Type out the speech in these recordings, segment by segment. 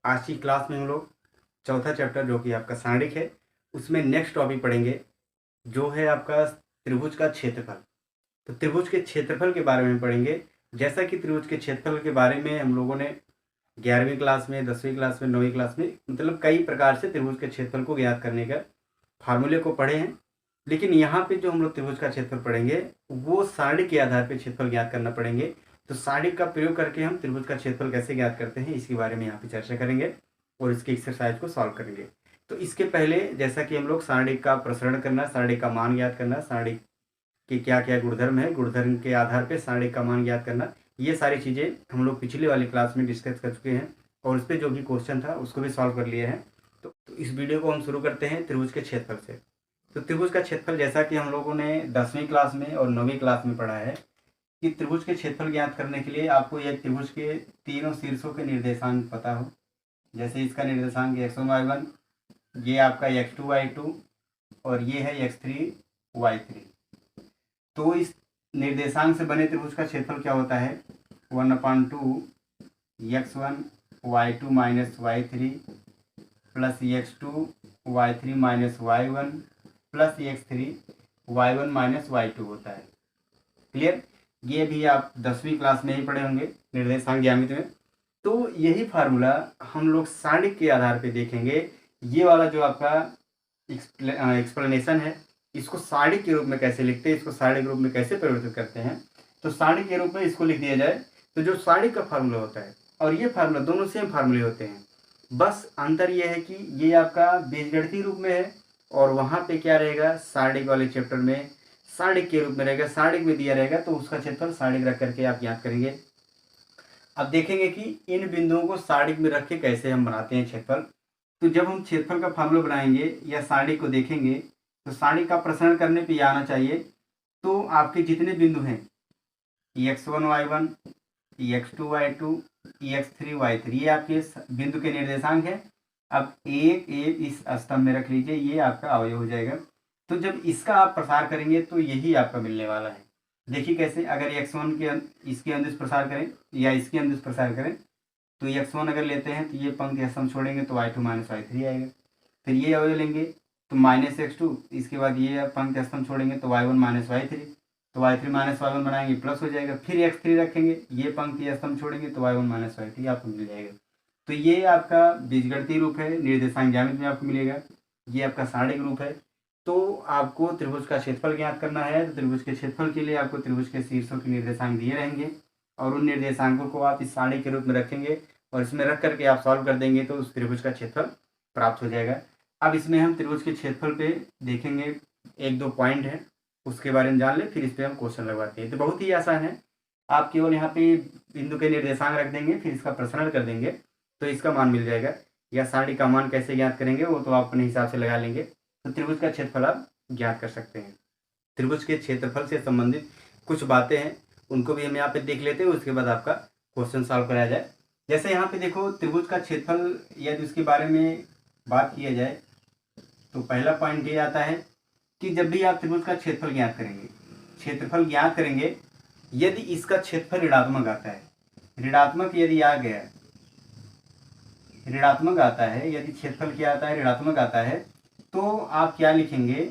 आज की क्लास में हम लोग चौथा चैप्टर जो कि आपका सारणिक है उसमें नेक्स्ट टॉपिक पढ़ेंगे जो है आपका त्रिभुज का क्षेत्रफल। तो त्रिभुज के क्षेत्रफल के बारे में पढ़ेंगे। जैसा कि त्रिभुज के क्षेत्रफल के बारे में हम लोगों ने 11वीं क्लास में, 10वीं क्लास में, 9वीं क्लास में मतलब कई प्रकार से त्रिभुज के क्षेत्रफल को ज्ञात करने का फार्मूले को पढ़े हैं। लेकिन यहाँ पे जो हम लोग त्रिभुज का क्षेत्रफल पढ़ेंगे वो सारणिक के आधार पर क्षेत्रफल ज्ञात करना पड़ेंगे। तो सारणिक का प्रयोग करके हम त्रिभुज का क्षेत्रफल कैसे ज्ञात करते हैं इसके बारे में यहाँ पे चर्चा करेंगे और इसके एक्सरसाइज को सॉल्व करेंगे। तो इसके पहले जैसा कि हम लोग सारणिक का प्रसरण करना, सारणिक का मान ज्ञात करना, सारणिक के क्या क्या गुणधर्म है, गुणधर्म के आधार पर सारणिक का मान ज्ञात करना, ये सारी चीज़ें हम लोग पिछले वाली क्लास में डिस्कस कर चुके हैं और उस पर जो भी क्वेश्चन था उसको भी सॉल्व कर लिए हैं। तो इस वीडियो को हम शुरू करते हैं त्रिभुज के क्षेत्रफल से। तो त्रिभुज का क्षेत्रफल जैसा कि हम लोगों ने 10वीं क्लास में और 9वीं क्लास में पढ़ा है कि त्रिभुज के क्षेत्रफल ज्ञात करने के लिए आपको एक त्रिभुज के तीनों शीर्षों के निर्देशांक पता हो। जैसे इसका निर्देशांक x1 y1, ये आपका x2 y2 और ये है x3 y3। तो इस निर्देशांक से बने त्रिभुज का क्षेत्रफल क्या होता है 1/2 x1 y2 minus y3 plus x2 y3 minus y1 plus x3 y1 minus y2 होता है। क्लियर? ये भी आप 10वीं क्लास में ही पढ़े होंगे निर्देशांक ज्यामिति में। तो यही फार्मूला हम लोग सारणिक के आधार पे देखेंगे। ये वाला जो आपका एक्सप्लेनेशन है इसको सारणिक के रूप में कैसे लिखते हैं, इसको सारणिक के रूप में कैसे परिवर्तित करते हैं। तो सारणिक के रूप में इसको लिख दिया जाए तो जो सारणिक का फार्मूला होता है और ये फार्मूला दोनों सेम फार्मूले होते हैं। बस अंतर यह है कि ये आपका बीजगणितीय रूप में है और वहाँ पे क्या रहेगा सारणिक वाले चैप्टर में सारणिक के रूप में रहेगा। सारणिक में दिया रहेगा तो उसका क्षेत्रफल सारणिक रख करके आप ज्ञात करेंगे। अब देखेंगे कि इन बिंदुओं को सारणिक में रख के कैसे हम बनाते हैं क्षेत्रफल। तो जब हम क्षेत्रफल का फार्मूला बनाएंगे या सारणिक को देखेंगे तो सारणिक का प्रसरण करने पे आना चाहिए। तो आपके जितने बिंदु हैं x1 y1, x2 y2, x3 y3 ये आपके बिंदु के निर्देशांक है। अब एक एक इस स्तंभ में रख लीजिए, ये आपका अवयव हो जाएगा। तो जब इसका आप प्रसार करेंगे तो यही आपका मिलने वाला है। देखिए कैसे, अगर x1 के इसके अंदर प्रसार करें या इसके अंदर प्रसार करें तो x1 अगर लेते हैं तो ये पंक्ति स्तंभ छोड़ेंगे तो y2 माइनस y3 आएगा। फिर ये अवयव लेंगे तो माइनस x2, इसके बाद ये पंक्ति स्तंभ छोड़ेंगे तो y1 माइनस y3, तो y3 माइनस y1 बनाएंगे प्लस हो जाएगा। फिर x3 रखेंगे, ये पंक्ति स्तंभ छोड़ेंगे तो y1 माइनस y3 आपको मिल जाएगा। तो ये आपका बीजगणितीय रूप है, निर्देशांक ज्यामिति में आपको मिलेगा। ये आपका सारणिक रूप है। तो आपको त्रिभुज का क्षेत्रफल ज्ञात करना है। तो त्रिभुज के क्षेत्रफल के लिए आपको त्रिभुज के शीर्षों के निर्देशांक दिए रहेंगे और उन निर्देशांकों को आप इस सारणी के रूप में रखेंगे और इसमें रख करके आप सॉल्व कर देंगे तो उस त्रिभुज का क्षेत्रफल प्राप्त हो जाएगा। अब इसमें हम त्रिभुज के क्षेत्रफल पे देखेंगे, एक दो पॉइंट है उसके बारे में जान ले, फिर इस पर हम क्वेश्चन लगवाते हैं। तो बहुत ही आसान है, आप केवल यहाँ पे बिंदु के निर्देशांक रख देंगे, फिर इसका प्रसरण कर देंगे तो इसका मान मिल जाएगा। या सारणी का मान कैसे ज्ञात करेंगे वो तो आप अपने हिसाब से लगा लेंगे। तो त्रिभुज का क्षेत्रफल आप ज्ञात कर सकते हैं। त्रिभुज के क्षेत्रफल से संबंधित कुछ बातें हैं उनको भी हम यहाँ पे देख लेते हैं, उसके बाद आपका क्वेश्चन सॉल्व कराया जाए। जैसे यहाँ पे देखो त्रिभुज का क्षेत्रफल यदि उसके बारे में बात किया जाए तो पहला पॉइंट ये आता है कि जब भी आप त्रिभुज का क्षेत्रफल ज्ञात करेंगे यदि इसका क्षेत्रफल ऋणात्मक आता है, ऋणात्मक यदि आ गया, ऋणात्मक आता है, यदि क्षेत्रफल क्या आता है ऋणात्मक आता है तो आप क्या लिखेंगे।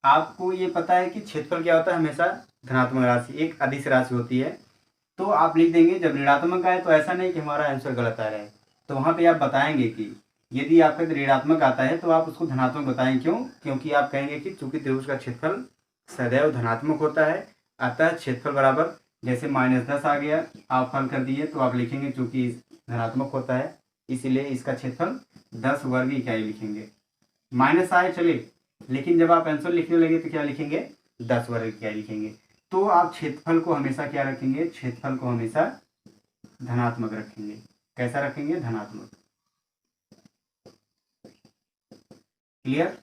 आपको ये पता है कि क्षेत्रफल क्या होता है हमेशा धनात्मक राशि, एक अदिश राशि होती है। तो आप लिख देंगे जब ऋणात्मक आए तो ऐसा नहीं कि हमारा आंसर गलत आ रहा है, तो वहाँ पे आप बताएंगे कि यदि आपका ऋणात्मक आता है तो आप उसको धनात्मक बताएं। क्यों? क्योंकि आप कहेंगे कि चूंकि त्रिभुज का क्षेत्रफल सदैव धनात्मक होता है अतः क्षेत्रफल बराबर, जैसे -10 आ गया आप हल कर दिए तो आप लिखेंगे चूंकि धनात्मक होता है इसलिए इसका क्षेत्रफल 10 वर्ग इकाई लिखेंगे। माइनस आए चले, लेकिन जब आप आंसर लिखने लगे तो क्या लिखेंगे 10 वर्ग इकाई लिखेंगे। तो आप क्षेत्रफल को हमेशा क्या रखेंगे, क्षेत्रफल को हमेशा धनात्मक रखेंगे। कैसा रखेंगे? धनात्मक। क्लियर?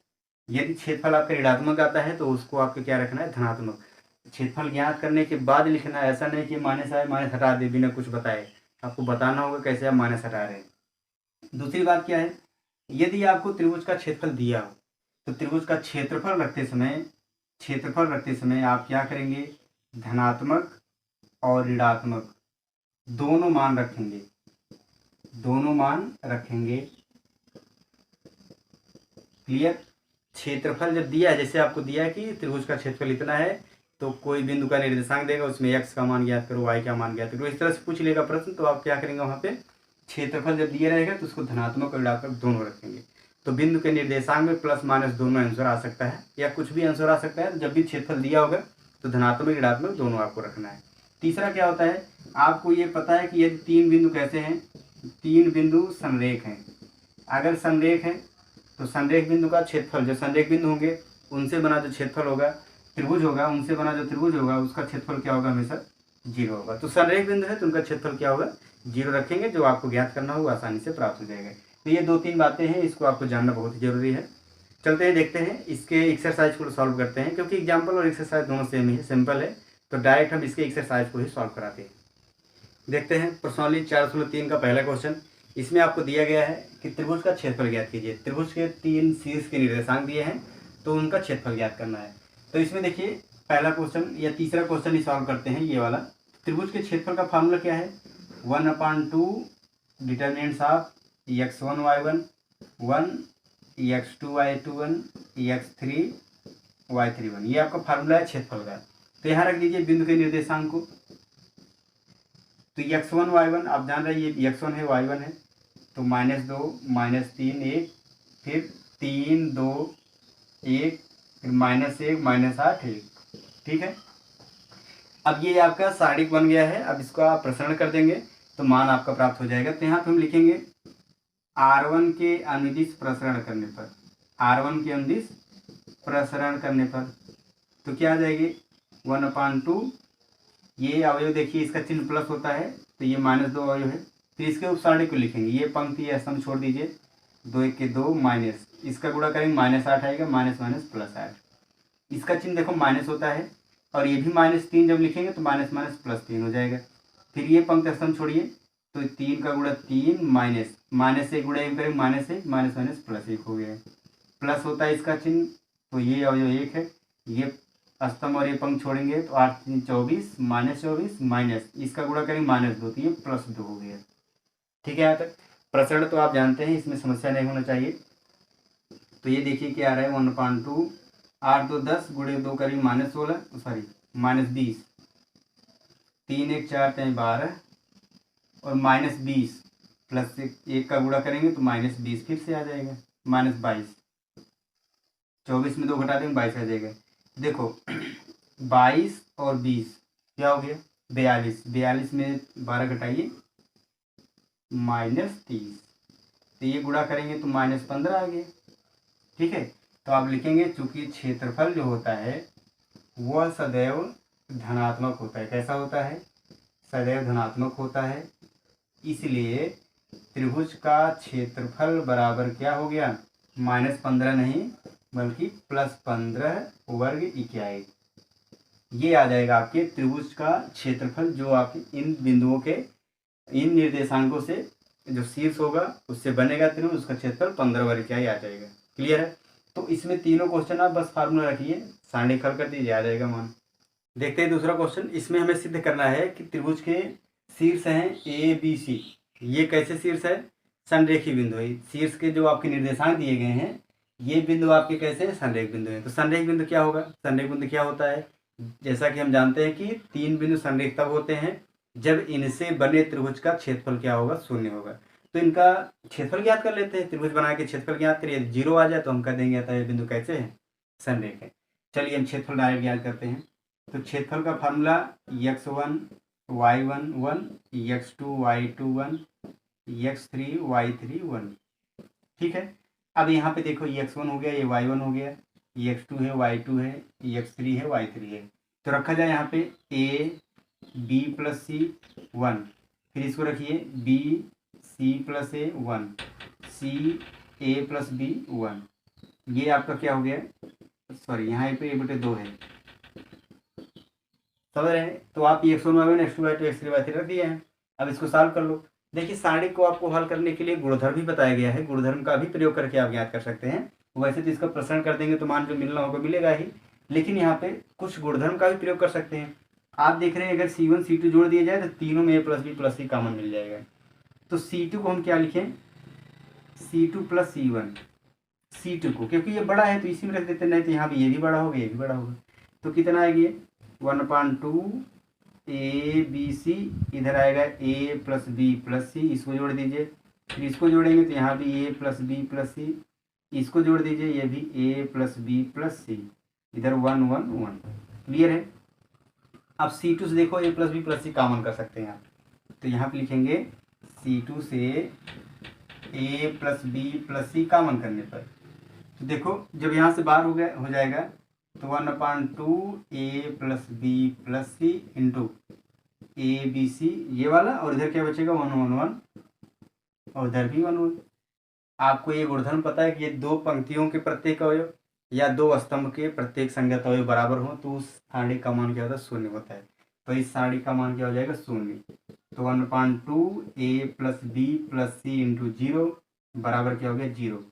यदि क्षेत्रफल आपका ऋणात्मक आता है तो उसको आपको क्या रखना है, धनात्मक। क्षेत्रफल ज्ञात करने के बाद लिखना है, ऐसा नहीं कि माइनस आए माइनस हटा दे बिना कुछ बताए। आपको बताना होगा कैसे आप माइनस हटा रहे हैं। दूसरी बात क्या है, यदि आपको त्रिभुज का क्षेत्रफल दिया हो तो त्रिभुज का क्षेत्रफल रखते समय आप क्या करेंगे, धनात्मक और ऋणात्मक दोनों मान रखेंगे। दोनों मान रखेंगे। क्लियर। क्षेत्रफल जब दिया है, जैसे आपको दिया है कि त्रिभुज का क्षेत्रफल इतना है, तो कोई बिंदु का निर्देशांक देगा, उसमें x का मान ज्ञात करो, y का मान ज्ञात करो, इस तरह से पूछ लेगा प्रश्न, तो आप क्या करेंगे वहाँ पे क्षेत्रफल जब दिया रहेगा तो उसको धनात्मक और ऋणात्मक दोनों रखेंगे। तो बिंदु के निर्देशांक में प्लस माइनस दोनों आंसर आ सकता है, या कुछ भी आंसर आ सकता है। जब भी क्षेत्रफल दिया होगा तो धनात्मक ऋणात्मक दोनों आपको रखना है। तीसरा क्या होता है, आपको ये पता है कि यदि तीन बिंदु कैसे हैं, तीन बिंदु संरेख हैं। अगर संरेख है तो संरेख बिंदु का क्षेत्रफल, जो संरेख बिंदु होंगे उनसे बना जो क्षेत्रफल होगा, त्रिभुज होगा उनसे बना जो त्रिभुज होगा, उसका क्षेत्रफल क्या होगा, हमेशा 0 होगा। तो संरेख बिंदु है तो उनका क्षेत्रफल क्या होगा, 0 रखेंगे। जो आपको ज्ञात करना होगा आसानी से प्राप्त हो जाएगा। तो ये 2-3 बातें हैं, इसको आपको जानना बहुत ही जरूरी है। चलते हैं, देखते हैं इसके एक्सरसाइज को सॉल्व करते हैं, क्योंकि एग्जाम्पल और एक्सरसाइज दोनों सेम ही है, सिंपल है। तो डायरेक्ट हम इसके एक्सरसाइज को ही सॉल्व कराते हैं। देखते हैं प्रश्नावली 4.3 का पहला क्वेश्चन। इसमें आपको दिया गया है कि त्रिभुज का क्षेत्रफल ज्ञात कीजिए। त्रिभुज के 3 शीर्ष के निर्देशांक दिए हैं, तो उनका क्षेत्रफल ज्ञात करना है। तो इसमें देखिए पहला क्वेश्चन या तीसरा क्वेश्चन ही सॉल्व करते हैं, ये वाला। त्रिभुज के क्षेत्रफल का फार्मूला क्या है, 1/2 determinants of x1 y1 1 x2 y2 x3 y3 1, ये आपका फार्मूला है क्षेत्रफल का। तो यहाँ रख दीजिए बिंदु के निर्देशांक को। तो x1 y1 आप जान रहे हैं, ये x1 है y1 है, तो -2 -3 1, फिर 3 2 1, फिर -1 -8 1। ठीक है। अब ये आपका सारणिक बन गया है। अब इसको आप प्रसारण कर देंगे तो मान आपका प्राप्त हो जाएगा। तो यहाँ पे हम लिखेंगे R1 के अनुदिश प्रसारण करने पर, R1 के अनुदिश प्रसारण करने पर तो क्या आ जाएगी 1/2। ये अवयव देखिए इसका चिन्ह प्लस होता है, तो ये -2 अवयव है। फिर इसके उपसारणी को लिखेंगे, ये पंक्ति या स्तंभ छोड़ दीजिए, 2 1 के 2 माइनस, इसका गुणा करेंगे -8 आएगा, -+8। इसका चिन्ह देखो माइनस होता है, और ये भी -3 जब लिखेंगे तो -+3 हो जाएगा। फिर ये पंक्ति स्तंभ छोड़िए, तो 3 का गुणा 3 माइनस से गुणा 1 करेंगे, -1 +1 हो गया। प्लस होता है इसका चिन्ह, तो ये अवयव 1 है। ये स्तंभ और ये पंक्ति छोड़ेंगे तो 8 3 24 -24 माइनस, इसका गुणा करेंगे -2, तो ये +2 हो गया। ठीक है। यहाँ तक प्रसरण तो आप जानते हैं, इसमें समस्या नहीं होना चाहिए। तो ये देखिए क्या आ रहा है 1/2, 8 2 10 गुणे 2 करेंगे -16, सॉरी -20, 3 1 4 3 12, और -20 प्लस 1 का गुणा करेंगे तो -20 फिर से आ जाएगा, -22, 24 में 2 घटा देंगे 22 आ जाएगा। देखो 22 और 20 क्या हो गया 42, 42 में 12 घटाइए -30, तो ये गुणा करेंगे तो -15 आ गया। ठीक है। तो आप लिखेंगे चूंकि क्षेत्रफल जो होता है वह सदैव धनात्मक होता है। कैसा होता है, सदैव धनात्मक होता है, इसलिए त्रिभुज का क्षेत्रफल बराबर क्या हो गया, -15 नहीं बल्कि +15 वर्ग इकाई। ये आ जाएगा आपके त्रिभुज का क्षेत्रफल, जो आपके इन बिंदुओं के इन निर्देशांकों से जो शीर्ष होगा उससे बनेगा त्रिभुज, उसका क्षेत्रफल 15 वर्ग इकाई आ जाएगा। क्लियर है। तो इसमें तीनों क्वेश्चन आप बस फार्मूला रखिए, सारणिक हल कर दीजिए, आ जाएगा मान। देखते हैं दूसरा क्वेश्चन। इसमें हमें सिद्ध करना है कि त्रिभुज के शीर्ष हैं ABC। ये कैसे शीर्ष है, संरेखी बिंदु है। शीर्ष के जो आपके निर्देशांक दिए गए हैं, ये बिंदु आपके कैसे हैं, संरेख बिंदु है। तो संरेख बिंदु क्या होगा, संरेख बिंदु क्या होता है, जैसा कि हम जानते हैं कि 3 बिंदु संरेख तब होते हैं जब इनसे बने त्रिभुज का क्षेत्रफल क्या होगा, 0 होगा। तो इनका क्षेत्रफल ज्ञात कर लेते हैं, त्रिभुज बना के क्षेत्रफल ज्ञात करिए। 0 आ जाए तो हम कह देंगे ये बिंदु कैसे है, संरेख है। चलिए हम क्षेत्रफल डायरेक्ट ज्ञात करते हैं। तो क्षेत्रफल का formula x1 y1 1, x2 y2 1, x3 y3 1। ठीक है। अब यहाँ पे देखो ये x1 हो गया, ये y1 हो गया, ये x2 है, y2 है, ये x3 है, y3 है। तो रखा जाए यहाँ पे a b + c 1, फिर इसको रखिए b c + a 1, c a + b 1। ये आपका क्या हो गया, सॉरी यहाँ पे a/2 है, समझ रहे हैं। तो आप x1 y1 x2 y2 x3 y3 रख दिए हैं। अब इसको सॉल्व कर लो। देखिए सारणी को आपको हल करने के लिए गुणधर्म भी बताया गया है, गुणधर्म का भी प्रयोग करके आप ज्ञात कर सकते हैं। वैसे तो इसका प्रसारण कर देंगे तो मान जो मिलना होगा मिलेगा ही, लेकिन यहाँ पे कुछ गुणधर्म का भी प्रयोग कर सकते हैं। आप देख रहे हैं अगर C1 C2 जोड़ दिया जाए तो तीनों में a + b + c कॉमन मिल जाएगा। तो C2 को हम क्या लिखें, C2 प्लस C1, C2 को, क्योंकि ये बड़ा है तो इसी में रख देते, नहीं तो यहाँ भी ये भी बड़ा होगा, ये भी बड़ा होगा, तो कितना आएगा ये 1/2 ABC, इधर आएगा A plus B plus C, इसको जोड़ दीजिए, फिर इसको जोड़ेंगे तो यहाँ भी A plus B plus C, इसको जोड़ दीजिए, ये भी A plus B plus C, इधर 1 1 1। क्लियर है। अब C2 से देखो A plus B plus C common कर सकते हैं आप, तो यहाँ पे लिखेंगे C2 से A plus B plus C common करने पर, तो देखो जब यहाँ से बाहर हो जाएगा तो 1/2 A plus B plus C into ABC ये वाला, और इधर क्या बचेगा 1 1 1, और इधर भी 1 1। आपको ये गुणधर्म पता है कि ये दो पंक्तियों के प्रत्येक अवयव या दो स्तंभ के प्रत्येक संगत अवयव बराबर हो तो उस सारणी का मान क्या होता है, शून्य होता है। तो इस सारणी का मान क्या हो जाएगा, शून्य। तो 1/2 A plus B plus C into 0 बराबर क्या हो गया, 0।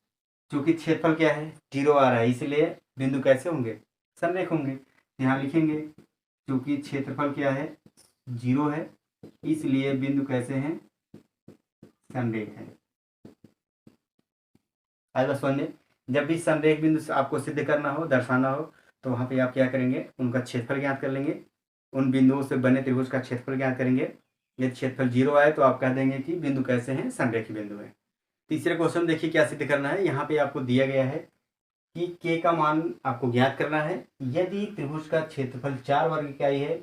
चूंकि क्षेत्रफल क्या है, 0 आ रहा है, इसलिए बिंदु कैसे होंगे, संरेख होंगे। यहाँ लिखेंगे क्योंकि क्षेत्रफल क्या है, 0 है, इसलिए बिंदु कैसे हैं, संरेख है। आएगा समझ। जब भी संरेख बिंदु से आपको सिद्ध करना हो, दर्शाना हो, तो वहाँ पे आप क्या करेंगे, उनका क्षेत्रफल ज्ञात कर लेंगे, उन बिंदुओं से बने त्रिभुज का क्षेत्रफल ज्ञात करेंगे। यदि क्षेत्रफल 0 आए तो आप कह देंगे कि बिंदु कैसे हैं, संरेखी बिंदु है। तीसरे क्वेश्चन देखिए क्या सिद्ध करना है। यहाँ पे आपको दिया गया है कि k का मान आपको ज्ञात करना है। यदि त्रिभुज का क्षेत्रफल 4 वर्ग इकाई है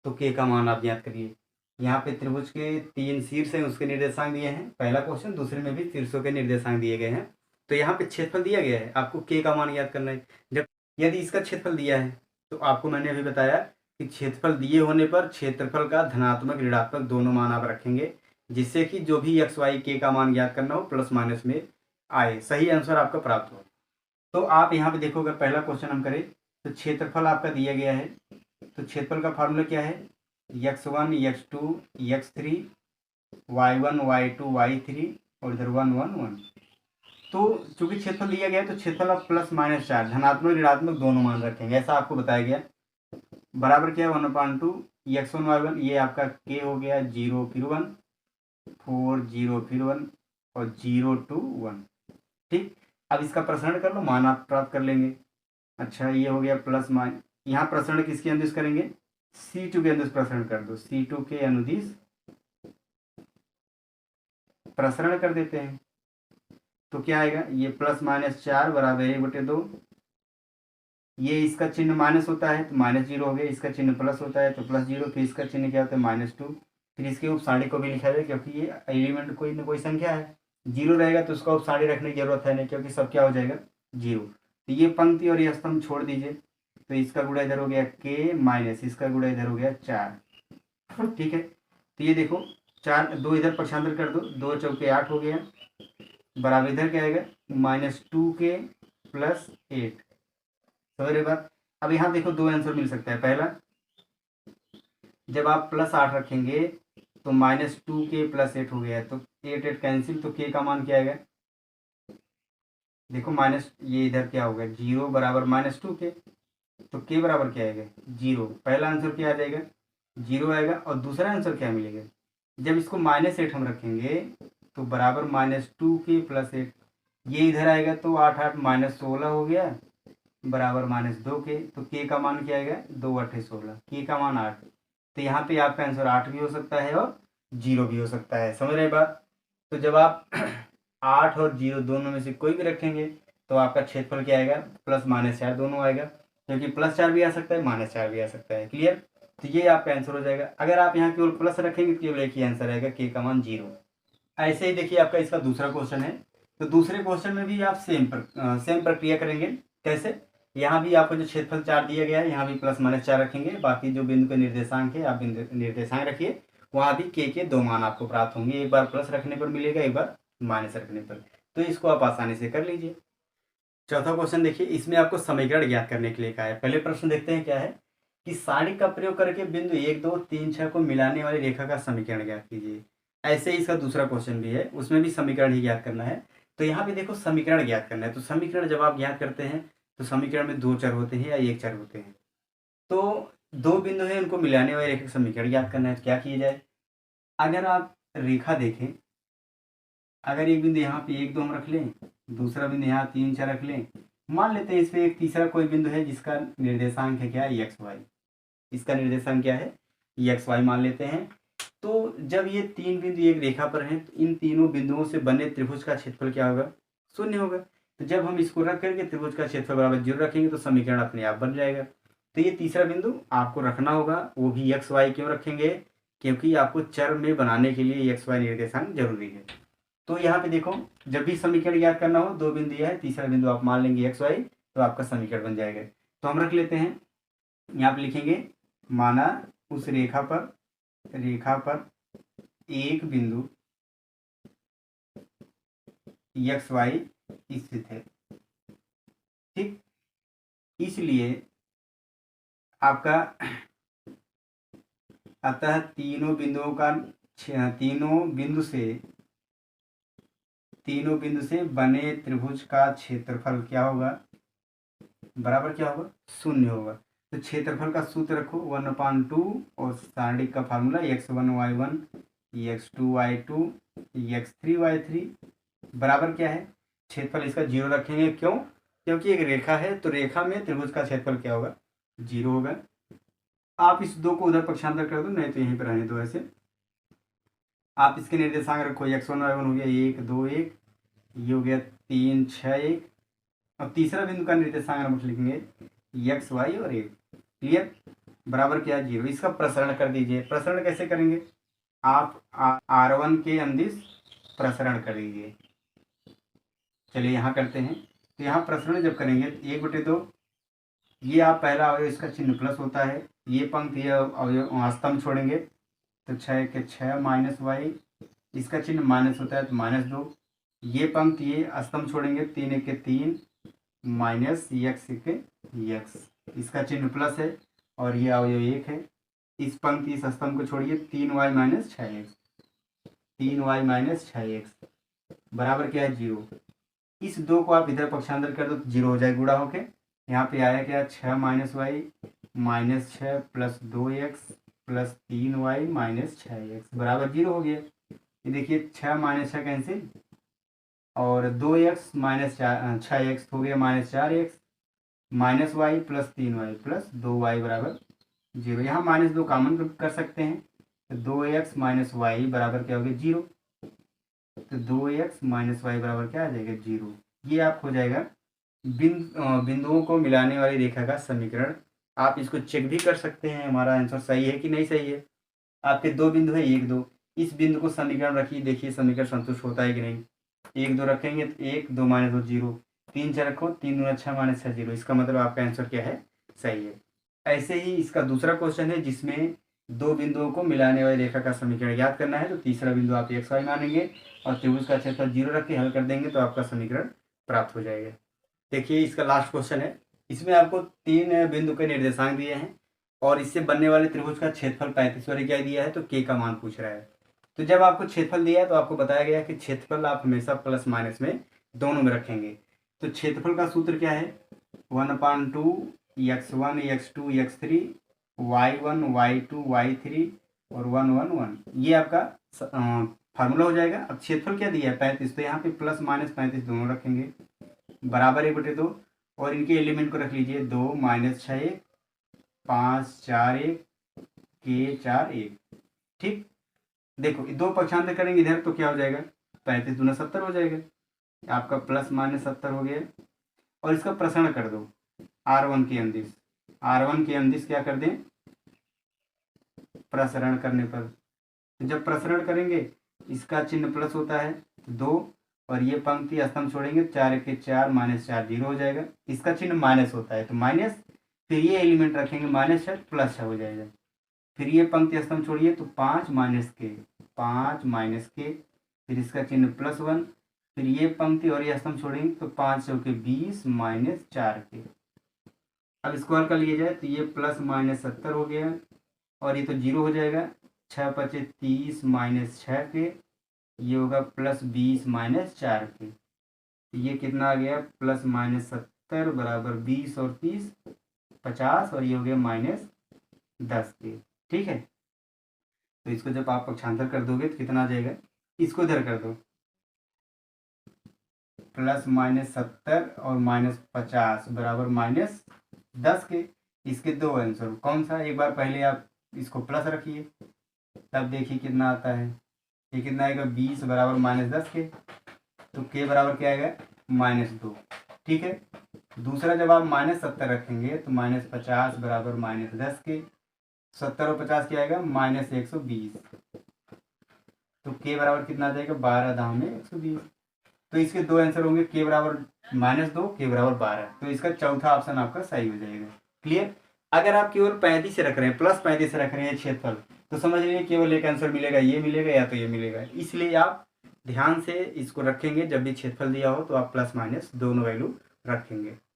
तो k का मान आप ज्ञात करिए। यहाँ पे त्रिभुज के 3 शीर्ष हैं, उसके निर्देशांक दिए हैं, पहला क्वेश्चन, दूसरे में भी शीर्षों के निर्देशांक दिए गए हैं। तो यहाँ पे क्षेत्रफल दिया गया है, आपको k का मान ज्ञात करना है। जब यदि इसका क्षेत्रफल दिया है तो आपको मैंने अभी बताया कि क्षेत्रफल दिए होने पर क्षेत्रफल का धनात्मक ऋणात्मक दोनों मान आप रखेंगे, जिससे कि जो भी x y k का मान ज्ञात करना हो प्लस माइनस में आए, सही आंसर आपका प्राप्त हो। तो आप यहाँ पे देखो, अगर पहला क्वेश्चन हम करें तो क्षेत्रफल आपका दिया गया है, तो क्षेत्रफल का फार्मूला क्या है, x1 x2 x3 y1 y2 y3 और इधर 1 1 1। तो चूंकि क्षेत्रफल दिया गया है तो क्षेत्रफल आप प्लस माइनस 4 धनात्मक ऋणात्मक दोनों मान रखेंगे, ऐसा आपको बताया गया। बराबर क्या है 1/2 x1 y1, ये आपका k हो गया 0 फिर 1 4 0 फिर 1 और 0 2 1। ठीक, अब इसका प्रसारण कर लो, मान आप प्राप्त कर लेंगे। अच्छा, ये हो गया प्लस माइन, यहाँ प्रसारण किसके अनुदिश करेंगे, C2 के अनुदिश प्रसारण कर दो, C2 के अनुदिश प्रसारण कर देते हैं। तो क्या आएगा, ये प्लस माइनस 4 बराबर 1/2, ये इसका चिन्ह माइनस होता है तो -0 हो गया, इसका चिन्ह प्लस होता है तो +0, फिर इसका चिन्ह क्या होता है -2, फिर इसके उपसाणी को भी लिखा जाए क्योंकि ये एलिमेंट कोई ना कोई संख्या है। 0 रहेगा तो उसका उपसाणी रखने की जरूरत है नहीं, क्योंकि सब क्या हो जाएगा 0। तो ये पंक्ति और ये स्तंभ छोड़ दीजिए, तो इसका गुणा इधर हो गया k माइनस इसका गुणा इधर हो गया 4। ठीक है, तो ये देखो 4 2 इधर पक्षांतर कर दो, 2 चौके 8 हो गया, बराबर इधर क्या आएगा -2k + 8। समझ रहे बात। अब यहाँ देखो दो आंसर मिल सकता है। पहला, जब आप +8 रखेंगे तो -2k + 8 हो गया, तो 8 8 कैंसिल, तो k का मान क्या आएगा, देखो माइनस, ये इधर क्या होगा 0 बराबर -2k, तो k बराबर क्या आएगा 0। पहला आंसर क्या आ जाएगा 0 आएगा, और दूसरा आंसर क्या मिलेगा, जब इसको -8 हम रखेंगे तो बराबर -2k + 8, ये इधर आएगा तो 8 8 -16 हो गया बराबर -2k, तो k का मान क्या आएगा 2 8 16, k का मान 8। तो यहाँ पे आपका आंसर 8 भी हो सकता है और 0 भी हो सकता है। समझ रहे बात। तो जब आप 8 और 0 दोनों में से कोई भी रखेंगे तो आपका क्षेत्रफल क्या आएगा, +-4 दोनों आएगा, क्योंकि +4 भी आ सकता है -4 भी आ सकता है। क्लियर। तो ये आपका आंसर हो जाएगा। अगर आप यहाँ केवल प्लस रखेंगे तो केवल एक ही आंसर आएगा, k का मान 0। ऐसे ही देखिए आपका इसका दूसरा क्वेश्चन है। तो दूसरे क्वेश्चन में भी आप सेम प्रक्रिया करेंगे। कैसे, यहाँ भी आपको जो क्षेत्रफल 4 दिया गया है, यहाँ भी +-4 रखेंगे, बाकी जो बिंदु के निर्देशांक है आप निर्देशांक रखिए, वहाँ भी k के दो मान आपको प्राप्त होंगे, एक बार प्लस रखने पर मिलेगा, एक बार माइनस रखने पर। तो इसको आप आसानी से कर लीजिए। चौथा क्वेश्चन देखिए, इसमें आपको समीकरण ज्ञात करने के लिए कहा है। पहले प्रश्न देखते हैं क्या है कि सारणी का प्रयोग करके बिंदु 1 2 3 6 को मिलाने वाली रेखा का समीकरण ज्ञात कीजिए। ऐसे ही इसका दूसरा क्वेश्चन भी है, उसमें भी समीकरण ही ज्ञात करना है। तो यहाँ पे देखो समीकरण ज्ञात करना है, तो समीकरण जब आप ज्ञात करते हैं तो समीकरण में 2 चर होते हैं या 1 चर होते हैं। तो 2 बिंदु है, उनको मिलाने वाली रेखा का समीकरण ज्ञात करना है। क्या किया जाए, अगर आप रेखा देखें अगर एक बिंदु यहाँ पे 1 2 हम रख लें, दूसरा बिंदु यहाँ 3 4 रख लें, मान लेते हैं इस पे एक तीसरा कोई बिंदु है जिसका निर्देशांक है क्या, एक्स वाई। इसका निर्देशांक क्या है, एक्स वाई मान लेते हैं। तो जब ये 3 बिंदु एक रेखा पर हैं, तो इन तीनों बिंदुओं से बने त्रिभुज का क्षेत्रफल क्या होगा, 0 होगा। तो जब हम इसको रख करके त्रिभुज का क्षेत्रफल बराबर 0 रखेंगे तो समीकरण अपने आप बन जाएगा। तो ये तीसरा बिंदु आपको रखना होगा, वो भी एक्स वाई। क्यों रखेंगे, क्योंकि आपको चर में बनाने के लिए एक्स वाई निर्देशांक जरूरी है। तो यहाँ पे देखो, जब भी समीकरण याद करना हो, 2 बिंदु यह है, तीसरा बिंदु आप मान लेंगे एक्स वाई, तो आपका समीकरण बन जाएगा। तो हम रख लेते हैं, यहाँ पे लिखेंगे, माना उस रेखा पर एक बिंदु एक्स वाई स्थित है। ठीक, इसलिए आपका अतः तीनों बिंदु से बने त्रिभुज का क्षेत्रफल क्या होगा, बराबर क्या होगा, 0 होगा। तो क्षेत्रफल का सूत्र रखो 1/2 और सारणिक का formula x1 y1 x2 y2 x3 y3 बराबर क्या है, क्षेत्रफल इसका 0 रखेंगे। क्यों, क्योंकि एक रेखा है, तो रेखा में त्रिभुज का क्षेत्रफल क्या होगा, 0 होगा। आप इस 2 को उधर पक्षांतर कर दो, नहीं तो यहीं पर रहने दो। ऐसे आप इसके निर्देशांक रखो, x1 y1 हो गया 1 2 1, ये हो गया 3 6 1। अब तीसरा बिंदु का निर्देशांक हम लिखेंगे एक्स वाई और 1। क्लियर, बराबर क्या है, 0। इसका प्रसरण कर दीजिए। प्रसरण कैसे करेंगे, आप R1 के अंदिश प्रसरण कर दीजिए। चलिए यहाँ करते हैं। तो यहाँ प्रसरण जब करेंगे, 1/2, ये आप पहला अवयव इसका चिन्ह प्लस होता है, ये पंक्ति अवयव स्तंभ छोड़ेंगे, तो 6 के 6 माइनस वाई, इसका चिन्ह माइनस होता है तो -2। ये पंक्ति ये स्तंभ छोड़ेंगे, 3 के 3 माइनस x के x, इसका चिन्ह प्लस है और ये अवयव 1 है। इस पंक्ति इस स्तंभ को छोड़िए, 3y minus 6x, 3y minus 6x बराबर क्या है, 0। इस 2 को आप इधर पक्षांतर कर दो तो 0 हो जाए गुणा होके। यहाँ पे आया क्या, 6 minus y minus 6 plus 2x plus 3y minus 6x बराबर 0 हो गया। ये देखिए 6 माइनस 6 कैंसिल, और 2x माइनस 6x हो गया -4x, minus Y plus 3y plus 2y बराबर 0। यहाँ -2 कॉमन कर सकते हैं, तो 2x माइनस वाई बराबर क्या हो गया, 0। तो 2x माइनस वाई बराबर क्या आ जाएगा, 0। ये आप हो जाएगा बिंदुओं को मिलाने वाली रेखा का समीकरण। आप इसको चेक भी कर सकते हैं हमारा आंसर सही है कि नहीं सही है। आपके 2 बिंदु है 1 2, इस बिंदु को समीकरण रखिए, देखिए समीकरण संतुष्ट होता है कि नहीं। 1 2 रखेंगे तो 1 2 माइनस 2 0, 3 4 रखो, 3 दूना 6 माइनस 6 0, इसका मतलब आपका आंसर क्या है, सही है। ऐसे ही इसका दूसरा क्वेश्चन है जिसमें 2 बिंदुओं को मिलाने वाली रेखा का समीकरण याद करना है। तो तीसरा बिंदु आप एक्स वाई मानेंगे और त्रिभुज का क्षेत्रफल 0 रख के हल कर देंगे तो आपका समीकरण प्राप्त हो जाएगा। देखिए इसका लास्ट क्वेश्चन है, इसमें आपको 3 बिंदु के निर्देशांक दिए हैं और इससे बनने वाले त्रिभुज का क्षेत्रफल 35 वाले क्या दिया है, तो के का मान पूछ रहा है। तो जब आपको क्षेत्रफल दिया है तो आपको बताया गया कि क्षेत्रफल आप हमेशा प्लस माइनस में दोनों में रखेंगे। तो क्षेत्रफल का सूत्र क्या है, 1/2 x1 x2 x3 y1 y2 y3 और 1 1 1, ये आपका फार्मूला हो जाएगा। अब क्षेत्रफल क्या दिया है, 35, तो यहाँ पे प्लस माइनस 35 दोनों रखेंगे, बराबर 1/2, और इनके एलिमेंट को रख लीजिए 2 माइनस 6 1 5 4 1 के 4 1। ठीक, देखो 2 पक्षांतर करेंगे इधर तो क्या हो जाएगा, 35 दूना 70 हो जाएगा, आपका प्लस माइनस 70 हो गया। और इसका प्रसरण कर दो R1 के अंदिश, R1 के अंदिश क्या कर दें, प्रसरण करने पर, जब प्रसरण करेंगे इसका चिन्ह प्लस होता है 2, और ये पंक्ति स्तंभ छोड़ेंगे, 4 के 4 माइनस 4 0 हो जाएगा, इसका चिन्ह माइनस होता है तो माइनस, फिर ये एलिमेंट रखेंगे -6 प्लस 6 हो जाएगा, फिर ये पंक्ति स्तंभ छोड़िए तो 5 माइनस के, फिर इसका चिन्ह +1, फिर ये पंक्ति और ये स्तंभ छोड़ेंगे तो 5 चौके 20 माइनस 4 के। अब इसको हल कर लिया जाए तो ये प्लस माइनस 70 हो गया और ये तो 0 हो जाएगा, 6 5 30 माइनस 6 के, ये होगा प्लस 20 माइनस 4 के, तो ये कितना आ गया, प्लस माइनस 70 बराबर 20 और 30 50, और ये हो गया -10 के। ठीक है, तो इसको जब आप पक्षांतर कर दोगे तो कितना आ जाएगा, इसको इधर कर दो, +-70 और -50 बराबर -10 के। इसके दो आंसर, कौन सा? एक बार पहले आप इसको प्लस रखिए, तब देखिए कितना आता है। ये कितना आएगा? 20 बराबर -10 के। तो के बराबर क्या आएगा? -2। ठीक है। दूसरा जब आप -70 रखेंगे तो -50 बराबर -10 के। 70 और 50 क्या आएगा? -120। तो के बराबर कितना आ जाएगा? 12 दाम में 120। तो इसके दो आंसर होंगे, के बराबर -2, के बराबर 12। तो इसका चौथा ऑप्शन आपका सही हो जाएगा। क्लियर? अगर आप केवल 35 रख रहे हैं, +35 रख रहे हैं क्षेत्रफल, तो समझ लीजिए केवल एक आंसर मिलेगा, ये मिलेगा या तो ये मिलेगा। इसलिए आप ध्यान से इसको रखेंगे, जब भी क्षेत्रफल दिया हो तो आप प्लस माइनस दोनों वैल्यू रखेंगे।